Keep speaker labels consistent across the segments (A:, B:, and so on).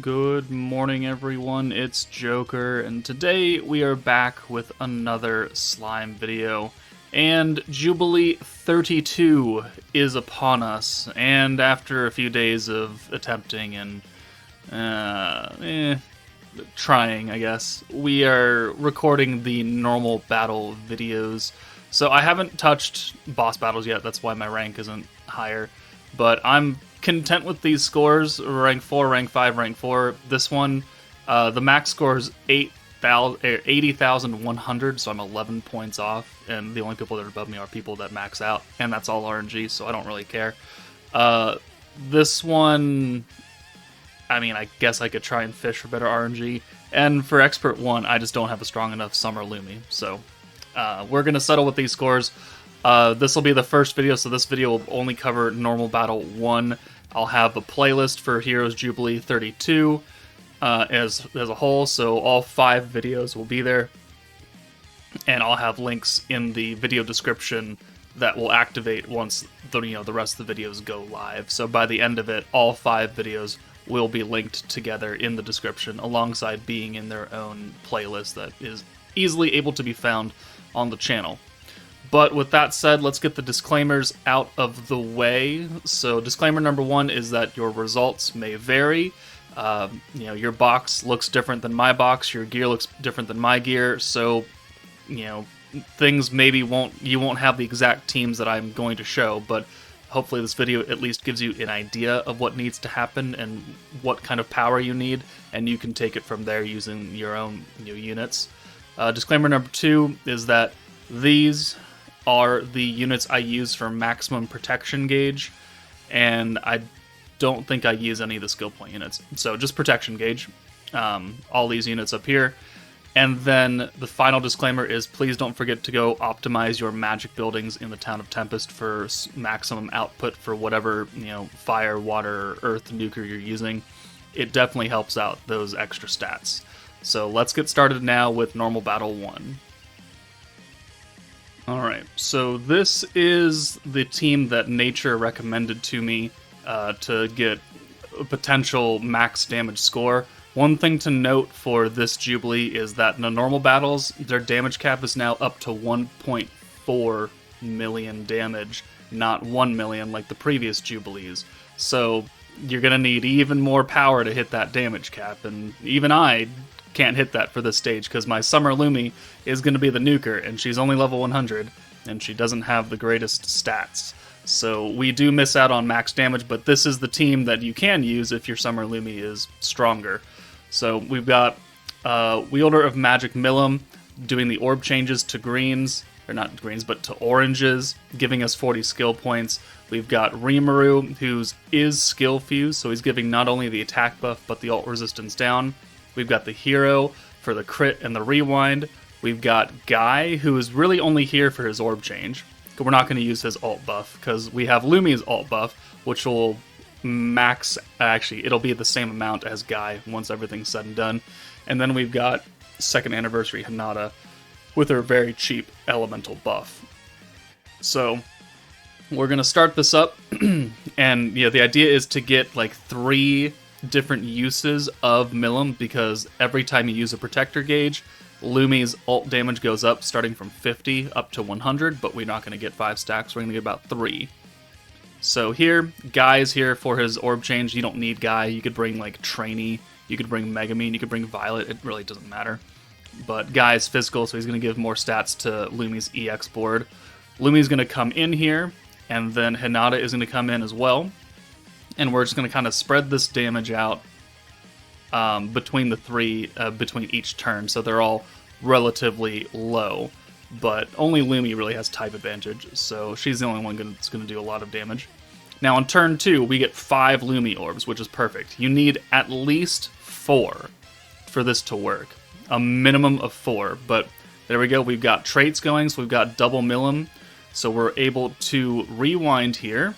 A: Good morning, everyone. It's Joker, and today we are back with another slime video. And Jubilee 32 is upon us, and after a few days of attempting and trying, I guess, we are recording the normal battle videos. So I haven't touched boss battles yet, that's why my rank isn't higher, but I'm content with these scores. Rank 4, rank 5, rank 4. This one, the max score is 80,100, so I'm 11 points off, and the only people that are above me are people that max out, and that's all RNG, so I don't really care. This one, I mean, I guess I could try and fish for better RNG, and for Expert 1, I just don't have a strong enough Summer Lumi, so we're going to settle with these scores. This will be the first video, so this video will only cover normal battle 1. I'll have a playlist for Heroes Jubilee 32 as a whole, so all 5 videos will be there. And I'll have links in the video description that will activate once the rest of the videos go live. So by the end of it, all 5 videos will be linked together in the description, alongside being in their own playlist that is easily able to be found on the channel. But with that said, let's get the disclaimers out of the way. So disclaimer number 1 is that your results may vary. Your box looks different than my box, your gear looks different than my gear, so things maybe you won't have the exact teams that I'm going to show, but hopefully this video at least gives you an idea of what needs to happen and what kind of power you need, and you can take it from there using your own units. Disclaimer number 2 is that these are the units I use for maximum protection gauge, and I don't think I use any of the skill point units. So just protection gauge, all these units up here. And then the final disclaimer is please don't forget to go optimize your magic buildings in the Town of Tempest for maximum output for whatever, fire, water, earth nuker you're using. It definitely helps out those extra stats. So let's get started now with normal battle 1. Alright, so this is the team that nature recommended to me to get a potential max damage score. One thing to note for this Jubilee is that in the normal battles, their damage cap is now up to 1.4 million damage, not 1 million like the previous Jubilees. So you're going to need even more power to hit that damage cap, and even I can't hit that for this stage because my Summer Lumi is going to be the nuker, and she's only level 100, and she doesn't have the greatest stats. So we do miss out on max damage, but this is the team that you can use if your Summer Lumi is stronger. So we've got Wielder of Magic Millum doing the orb changes to greens, or not greens, but to oranges, giving us 40 skill points. We've got Rimuru, who's is skill fused, so he's giving not only the attack buff, but the ult resistance down. We've got the hero for the crit and the rewind. We've got Guy, who is really only here for his orb change. We're not going to use his ult buff, because we have Lumi's ult buff, which will max, actually, it'll be the same amount as Guy once everything's said and done. And then we've got 2nd Anniversary Hinata with her very cheap elemental buff. So we're going to start this up, and the idea is to get like 3 different uses of Millum, because every time you use a protector gauge, Lumi's ult damage goes up, starting from 50 up to 100, but we're not going to get 5 stacks, we're going to get about 3. So here, Guy is here for his orb change. You don't need Guy, you could bring like Trainee, you could bring Megumin, you could bring Violet, it really doesn't matter. But Guy is physical, so he's going to give more stats to Lumi's EX board. Lumi's going to come in here, and then Hinata is going to come in as well. And we're just going to kind of spread this damage out between the 3, between each turn, so they're all relatively low. But only Lumi really has type advantage, so she's the only one that's going to do a lot of damage. Now on turn 2, we get 5 Lumi orbs, which is perfect. You need at least 4 for this to work. A minimum of 4, but there we go. We've got traits going, so we've got double Millum, so we're able to rewind here.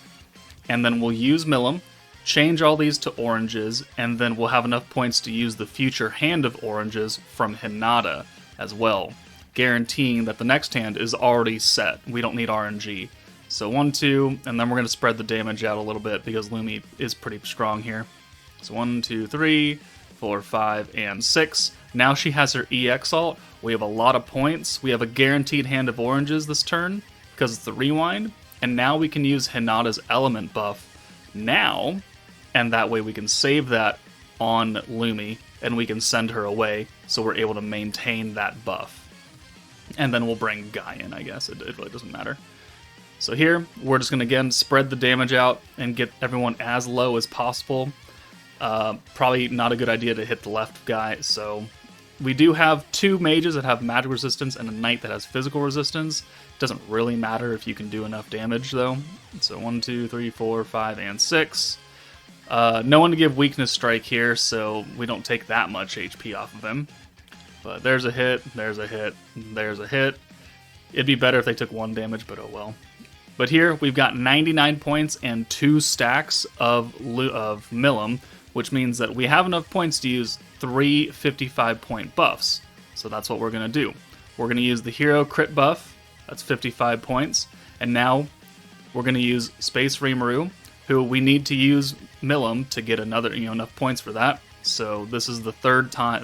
A: And then we'll use Millum, change all these to oranges, and then we'll have enough points to use the future hand of oranges from Hinata as well, guaranteeing that the next hand is already set. We don't need RNG. So 1, 2, and then we're going to spread the damage out a little bit because Lumi is pretty strong here. So 1, 2, 3, 4, 5, and 6. Now she has her EX ult. We have a lot of points. We have a guaranteed hand of oranges this turn because it's the rewind. And now we can use Hinata's element buff now, and that way we can save that on Lumi, and we can send her away, so we're able to maintain that buff. And then we'll bring Guy in, I guess. It really doesn't matter. So here, we're just going to, again, spread the damage out and get everyone as low as possible. Probably not a good idea to hit the left guy, so we do have 2 mages that have magic resistance and a knight that has physical resistance. Doesn't really matter if you can do enough damage, though. So 1, 2, 3, 4, 5, and 6. No one to give weakness strike here, so we don't take that much HP off of him. But there's a hit, there's a hit, there's a hit. It'd be better if they took 1 damage, but oh well. But here, we've got 99 points and 2 stacks of Milim, which means that we have enough points to use 3 55-point buffs. So that's what we're going to do. We're going to use the hero crit buff. That's 55 points. And now we're going to use Space Rimuru, who we need to use Milim to get another, enough points for that. So this is the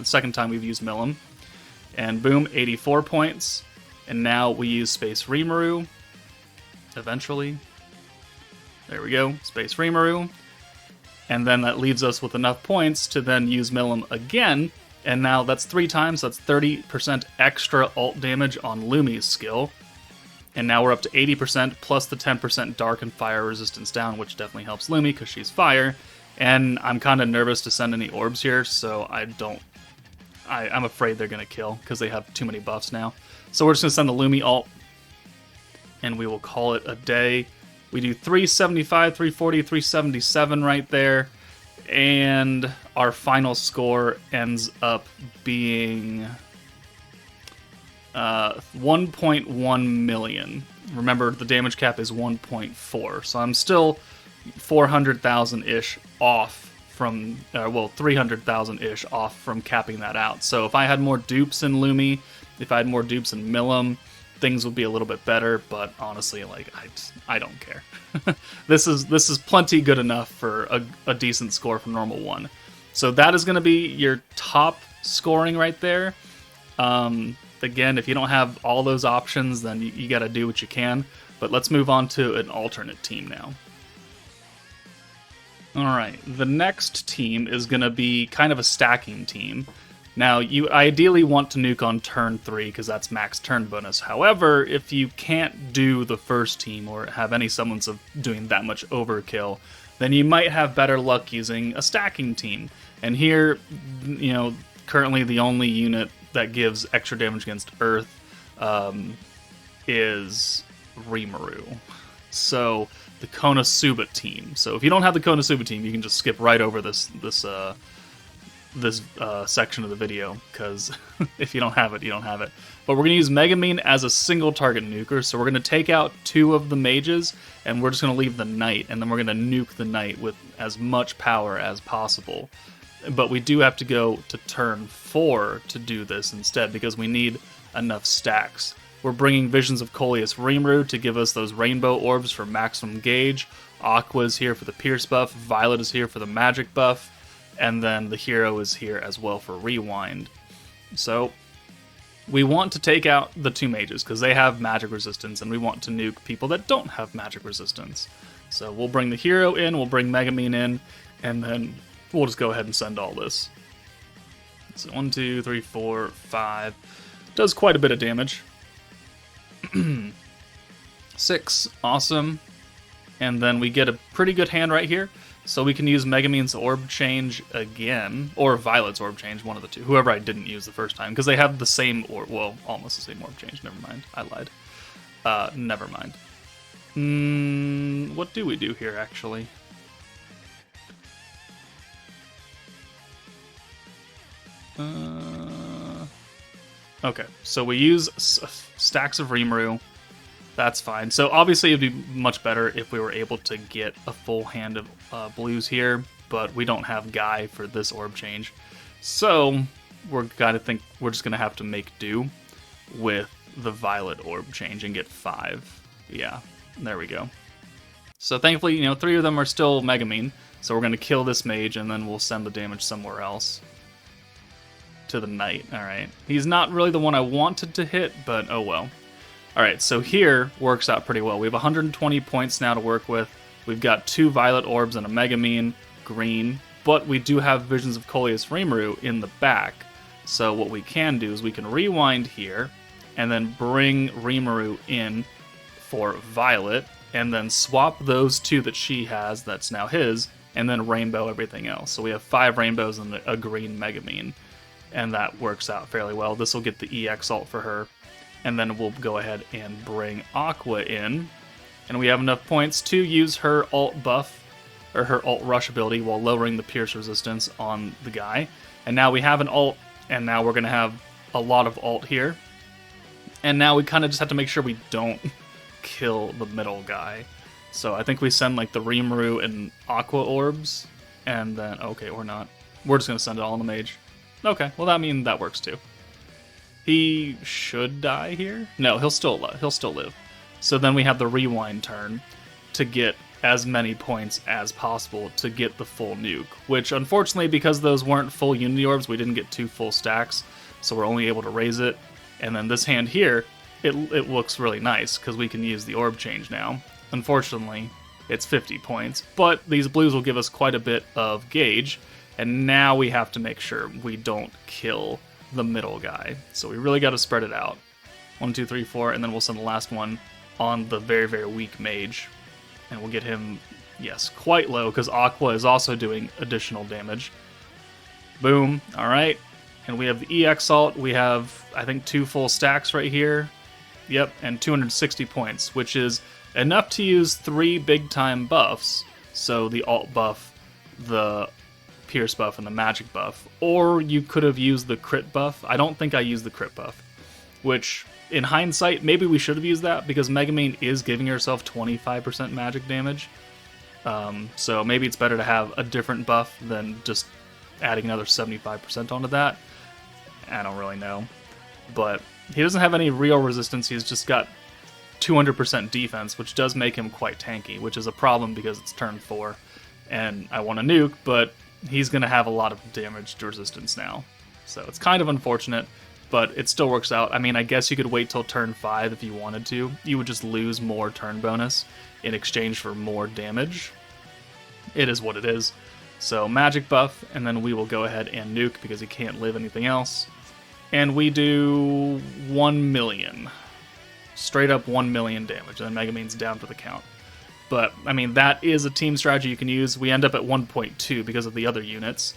A: second time we've used Milim. And boom, 84 points. And now we use Space Rimuru. Eventually. There we go, Space Rimuru. And then that leaves us with enough points to then use Milim again. And now that's 3 times, so that's 30% extra ult damage on Lumi's skill. And now we're up to 80% plus the 10% dark and fire resistance down, which definitely helps Lumi because she's fire. And I'm kind of nervous to send any orbs here, so I'm afraid they're going to kill because they have too many buffs now. So we're just going to send the Lumi ult, and we will call it a day. We do 375, 340, 377 right there. And our final score ends up being 1.1 million. Remember, the damage cap is 1.4, so I'm still 400,000-ish off from, 300,000-ish off from capping that out. So if I had more dupes in Lumi, if I had more dupes in Milim, things would be a little bit better, but honestly, I don't care. This is plenty good enough for a decent score for normal 1. So that is going to be your top scoring right there. Again, if you don't have all those options, then you got to do what you can. But let's move on to an alternate team now. Alright, the next team is going to be kind of a stacking team. Now, you ideally want to nuke on turn 3, because that's max turn bonus. However, if you can't do the first team, or have any semblance of doing that much overkill, then you might have better luck using a stacking team. And here, currently the only unit that gives extra damage against Earth is Rimuru. So, the Konosuba team. So if you don't have the Konosuba team, you can just skip right over this section of the video, because if you don't have it, you don't have it. But we're going to use Megumin as a single target nuker, so we're going to take out 2 of the mages, and we're just going to leave the knight, and then we're going to nuke the knight with as much power as possible. But we do have to go to turn 4 to do this instead, because we need enough stacks. We're bringing Visions of Coleus Rimuru to give us those rainbow orbs for maximum gauge. Aqua is here for the pierce buff, Violet is here for the magic buff, and then the hero is here as well for rewind. So we want to take out the 2 mages because they have magic resistance, and we want to nuke people that don't have magic resistance. So we'll bring the hero in, we'll bring Megumin in, and then we'll just go ahead and send all this. So 1, 2, 3, 4, 5. Does quite a bit of damage. 6, awesome. And then we get a pretty good hand right here. So we can use Megumin's orb change again, or Violet's orb change, one of the 2. Whoever I didn't use the first time, because they have the same, almost the same orb change. Never mind, I lied. Never mind. What do we do here, actually? Okay, so we use stacks of Rimuru. That's fine. So obviously it'd be much better if we were able to get a full hand of blues here, but we don't have Guy for this orb change. So we're just gonna have to make do with the Violet orb change and get 5. Yeah, there we go. So thankfully, 3 of them are still Megumin. So we're going to kill this mage, and then we'll send the damage somewhere else. To the knight, alright. He's not really the one I wanted to hit, but oh well. Alright, so here works out pretty well. We have 120 points now to work with. We've got 2 violet orbs and a Megumin, green, but we do have Visions of Coleus Rimuru in the back. So what we can do is we can rewind here, and then bring Rimuru in for violet, and then swap those 2 that she has, that's now his, and then rainbow everything else. So we have 5 rainbows and a green Megumin, and that works out fairly well. This will get the EX ult for her, and then we'll go ahead and bring Aqua in, and we have enough points to use her ult buff, or her ult rush ability, while lowering the pierce resistance on the guy. And now we have an ult, and now we're going to have a lot of ult here. And now we kind of just have to make sure we don't kill the middle guy. So I think we send like the Rimuru and Aqua orbs, and then, okay, or not. We're just going to send it all on the mage. Okay, well that means that works too. He should die here? No, he'll still live. So then we have the rewind turn to get as many points as possible to get the full nuke, which unfortunately, because those weren't full unity orbs, we didn't get 2 full stacks, so we're only able to raise it. And then this hand here, it looks really nice because we can use the orb change now. Unfortunately, it's 50 points, but these blues will give us quite a bit of gauge, and now we have to make sure we don't kill the middle guy. So we really got to spread it out. 1, 2, 3, 4, and then we'll send the last one on the very, very weak mage. And we'll get him, yes, quite low, because Aqua is also doing additional damage. Boom. All right. And we have the EX ult. We have, I think, 2 full stacks right here. Yep, and 260 points, which is enough to use 3 big-time buffs. So the alt buff, the pierce buff, and the magic buff. Or you could have used the crit buff. I don't think I used the crit buff, which, in hindsight, maybe we should have used that, because Megumin is giving herself 25% magic damage. So maybe it's better to have a different buff than just adding another 75% onto that. I don't really know. But he doesn't have any real resistance. He's just got 200% defense, which does make him quite tanky, which is a problem because it's turn 4. And I want to nuke, but he's going to have a lot of damage to resistance now. So it's kind of unfortunate, but it still works out. I mean, I guess you could wait till turn 5 if you wanted to. You would just lose more turn bonus in exchange for more damage. It is what it is. So magic buff, and then we will go ahead and nuke because he can't live anything else. And we do 1 million. Straight up 1 million damage, and then Megumin's down for the count. But, I mean, that is a team strategy you can use. We end up at 1.2 because of the other units.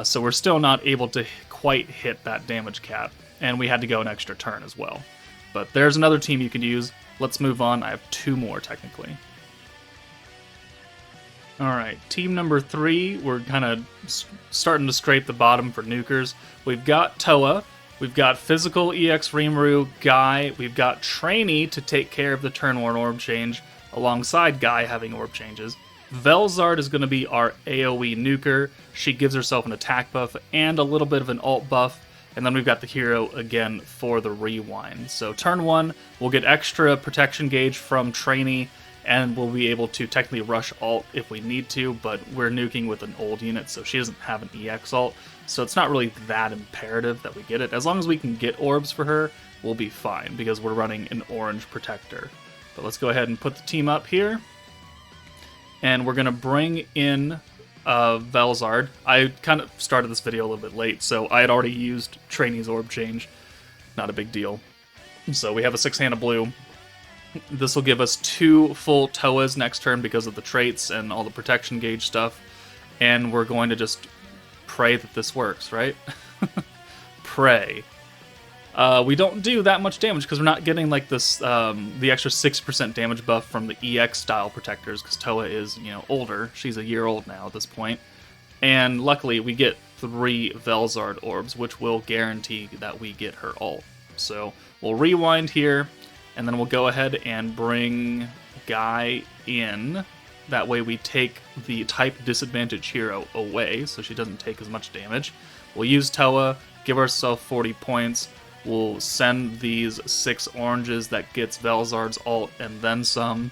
A: So we're still not able to quite hit that damage cap. And we had to go an extra turn as well. But there's another team you can use. Let's move on. I have 2 more, technically. Alright, team number 3. We're kind of starting to scrape the bottom for nukers. We've got Towa. We've got Physical EX Rimuru, Guy. We've got Trainee to take care of the turn 1 orb change, alongside Guy having orb changes. Velzard is going to be our AoE nuker. She gives herself an attack buff and a little bit of an ult buff. And then we've got the hero again for the rewind. So turn 1, we'll get extra protection gauge from Trainee, and we'll be able to technically rush ult if we need to, but we're nuking with an old unit, so she doesn't have an EX ult. So it's not really that imperative that we get it. As long as we can get orbs for her, we'll be fine, because we're running an orange protector. But let's go ahead and put the team up here. And we're going to bring in Velzard. I kind of started this video a little bit late, so I had already used Trainee's orb change. Not a big deal. So we have a 6 blue. This will give us 2 full Towas next turn because of the traits and all the protection gauge stuff. And we're going to just pray that this works, right? Pray. We don't do that much damage because we're not getting like this the extra 6% damage buff from the EX style protectors, because Towa is, older. She's a year old now at this point. And luckily we get 3 Velzard orbs, which will guarantee that we get her ult. So we'll rewind here, and then we'll go ahead and bring Guy in. That way we take the type disadvantage hero away, so she doesn't take as much damage. We'll use Towa, give ourselves 40 points. We'll send these 6 oranges that gets Velzard's ult and then some.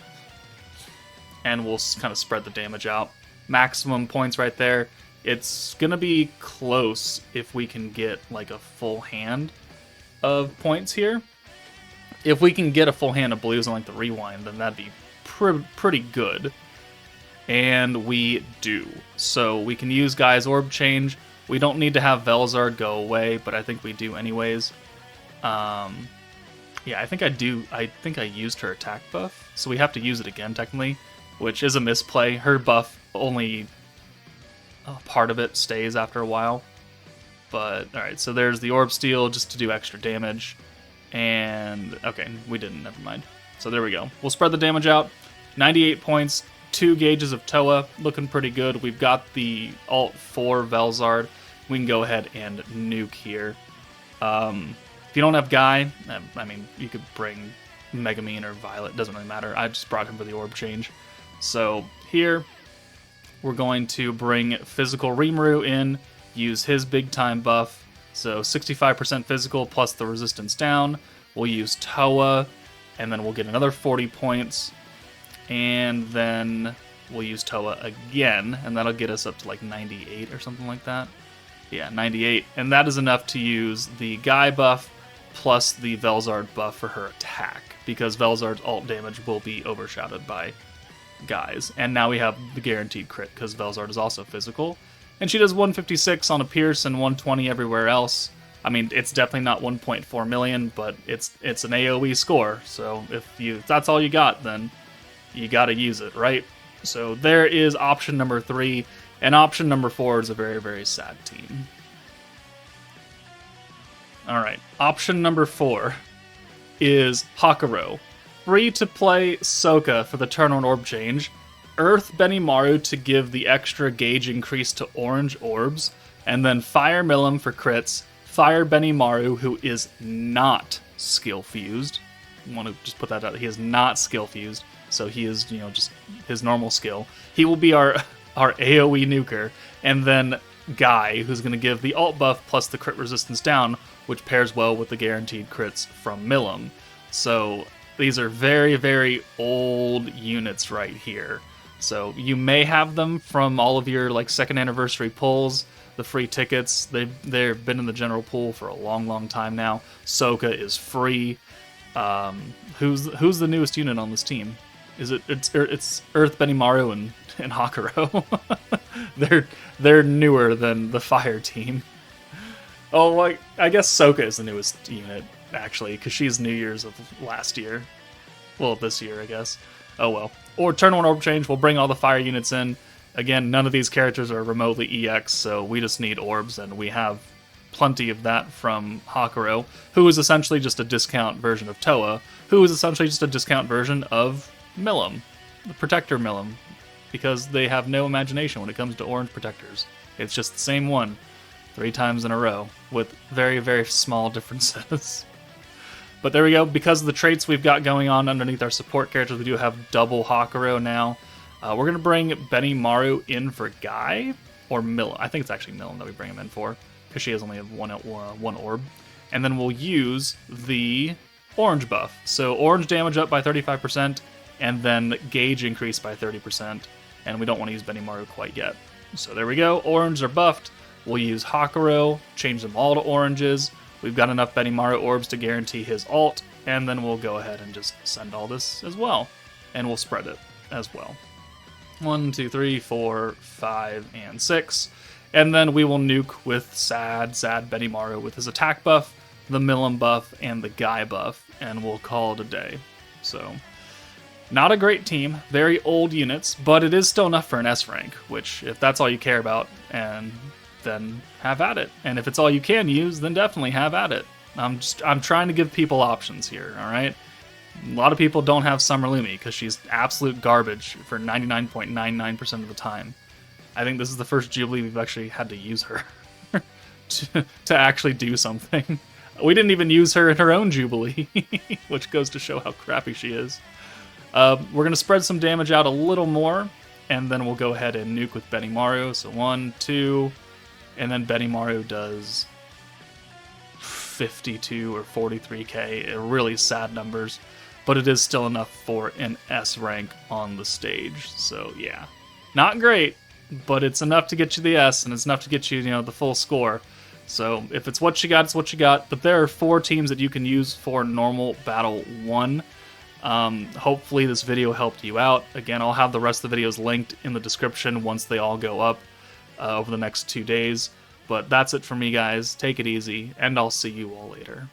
A: and we'll kind of spread the damage out. Maximum points right there. It's gonna be close if we can get like a full hand of points here. If we can get a full hand of blues on like the rewind, then that'd be pretty good. And we do. So we can use Guy's Orb Change. We don't need to have Velzard go away, but I think we do anyways. Yeah, I think I do. I think I used her attack buff, so we have to use it again technically, which is a misplay. Her buff only part of it stays after a while. But alright, so there's the Orb Steal just to do extra damage. And okay, we didn't, never mind. So there we go. We'll spread the damage out. 98 points, 2 gauges of Towa, looking pretty good. We've got the ult for Velzard. We can go ahead and nuke here. If you don't have Guy, I mean, you could bring Megumin or Violet, doesn't really matter. I just brought him for the orb change. So here, we're going to bring Physical Rimuru in, use his big time buff. So 65% physical plus the resistance down. We'll use Towa, and then we'll get another 40 points. And then we'll use Towa again, and that'll get us up to like 98 or something like that. Yeah, 98. And that is enough to use the Guy buff plus the Velzard buff for her attack, because Velzard's ult damage will be overshadowed by Guy's. And now we have the guaranteed crit, because Velzard is also physical. And she does 156 on a Pierce and 120 everywhere else. I mean, it's definitely not 1.4 million, but it's an AoE score. So if that's all you got, then you gotta use it, right? So there is option number 3, and option number 4 is a very, very sad team. Alright, option number 4 is Hakuro. Free to play Soka for the turn on orb change, Earth Benimaru to give the extra gauge increase to orange orbs, and then Fire Milim for crits, Fire Benimaru, who is not skill fused. I want to just put that out. He is not skill fused, so he is, just his normal skill. He will be our AoE nuker, and then Guy, who's going to give the ult buff plus the crit resistance down, which pairs well with the guaranteed crits from Milim. So these are very, very old units right here. So you may have them from all of your like second anniversary pulls, the free tickets. They've been in the general pool for a long, long time now. Soka is free. Who's the newest unit on this team? It's Earth Benimaru and Hakuro. they're newer than the Fire team. Oh, I guess Soka is the newest unit actually, because she's New Year's of last year. Well, this year, I guess. Oh well. Or turn on orb change. We'll bring all the Fire units in. Again, none of these characters are remotely EX, so we just need orbs, and we have plenty of that from Hakuro, who is essentially just a discount version of Towa, who is essentially just a discount version of Milim, the Protector Milim, because they have no imagination when it comes to orange protectors. It's just the same one 3 times in a row, with very, very small differences. But there we go. Because of the traits we've got going on underneath our support characters, we do have double Hakuro now. We're going to bring Benimaru in for Guy, or Milim. I think it's actually Milim that we bring him in for, because she has only one orb. And then we'll use the orange buff. So orange damage up by 35%, and then gauge increase by 30%. And we don't want to use Benimaru quite yet. So there we go. Orange are buffed. We'll use Hakuro, change them all to oranges. We've got enough Benimaru orbs to guarantee his ult, and then we'll go ahead and just send all this as well. And we'll spread it as well. 1, 2, 3, 4, 5, and 6. And then we will nuke with sad Benimaru with his attack buff, the Milim buff, and the Guy buff, and we'll call it a day. So, not a great team, very old units, but it is still enough for an S rank, which, if that's all you care about, and then have at it. And if it's all you can use, then definitely have at it. I'm trying to give people options here, alright? A lot of people don't have Summer Lumi because she's absolute garbage for 99.99% of the time. I think this is the first Jubilee we've actually had to use her to actually do something. We didn't even use her in her own Jubilee, which goes to show how crappy she is. We're going to spread some damage out a little more, and then we'll go ahead and nuke with Benimaru. So 1, 2... and then Benimaru does 52 or 43k, really sad numbers. but it is still enough for an S rank on the stage. So yeah, not great, but it's enough to get you the S, and it's enough to get you, the full score. So if it's what you got, it's what you got. But there are 4 teams that you can use for normal Battle 1. Hopefully this video helped you out. Again, I'll have the rest of the videos linked in the description once they all go up over the next 2 days. But that's it for me, guys. Take it easy, and I'll see you all later.